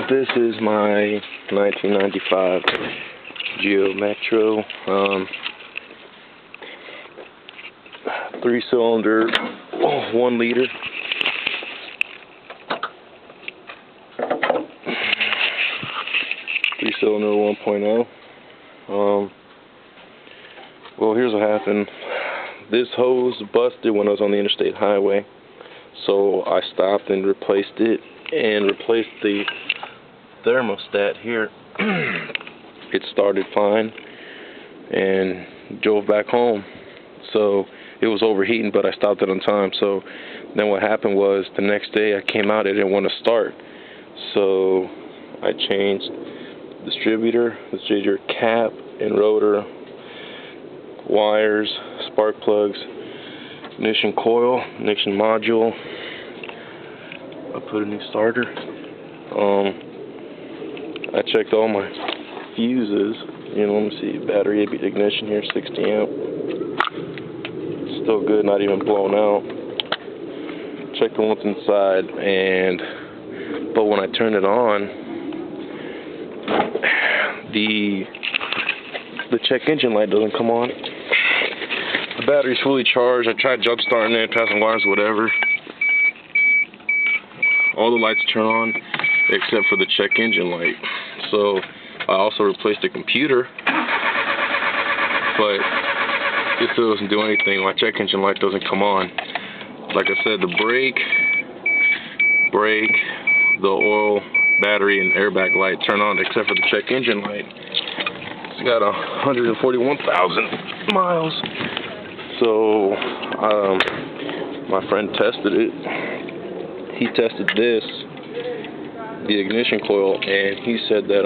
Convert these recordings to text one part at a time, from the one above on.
This is my 1995 Geo Metro 3-cylinder 1 liter. Three-cylinder 1.0. Well, here's what happened. This hose busted when I was on the interstate highway, so I stopped and replaced it, and replaced the thermostat here. It started fine and drove back home. So it was overheating, but I stopped it on time. So then what happened was, the next day I came out, it didn't want to start. So I changed distributor, cap and rotor, wires, spark plugs, ignition coil, ignition module. I put a new starter. I checked all my fuses. Let me see, battery ignition here, 60 amp. Still good, not even blown out. Checked the ones inside, but when I turned it on, the check engine light doesn't come on. The battery's fully charged. I tried jump starting it, passing wires, whatever. All the lights turn on except for the check engine light. So I also replaced the computer, but it still doesn't do anything. My check engine light doesn't come on. Like I said, the brake, the oil, battery, and airbag light turn on except for the check engine light. It's got 141,000 miles. So my friend tested it. He tested this, the ignition coil, and he said that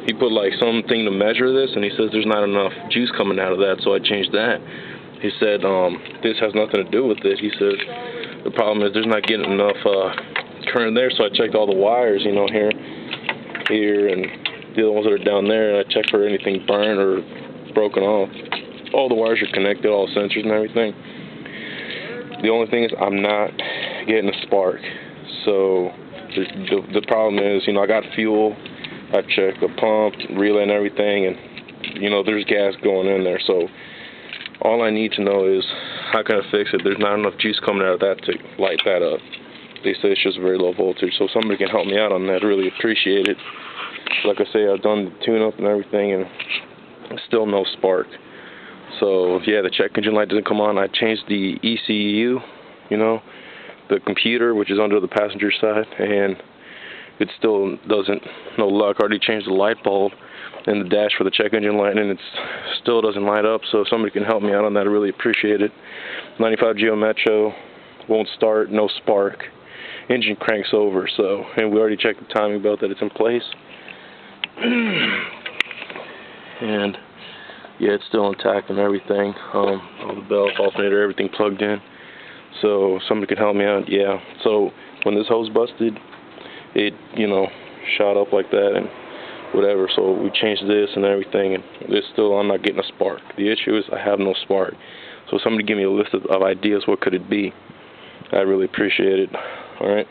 he put like something to measure this, and he says there's not enough juice coming out of that, so I changed that. He said this has nothing to do with it. He says the problem is there's not getting enough current there, so I checked all the wires, here, and the other ones that are down there, and I checked for anything burned or broken off. All the wires are connected, all sensors and everything. The only thing is I'm not getting a spark. So the problem is, I got fuel, I checked the pump, relay and everything, and there's gas going in there. So all I need to know is how can I fix it? There's not enough juice coming out of that to light that up. They say it's just very low voltage, so if somebody can help me out on that, I'd really appreciate it. Like I say, I've done the tune-up and everything, and still no spark. So yeah, the check engine light doesn't come on. I changed the ECU, the computer, which is under the passenger side, and it still doesn't, no luck. I already changed the light bulb and the dash for the check engine light, and it still doesn't light up. So if somebody can help me out on that, I really appreciate it. 95 Geo Metro, won't start, no spark. Engine cranks over, and we already checked the timing belt that it's in place. And yeah, it's still intact and everything. All the belts, alternator, everything plugged in. So somebody could help me out. Yeah. So when this hose busted, it shot up like that and whatever. So we changed this and everything, and I'm not getting a spark. The issue is I have no spark. So somebody give me a list of ideas. What could it be? I really appreciate it. All right.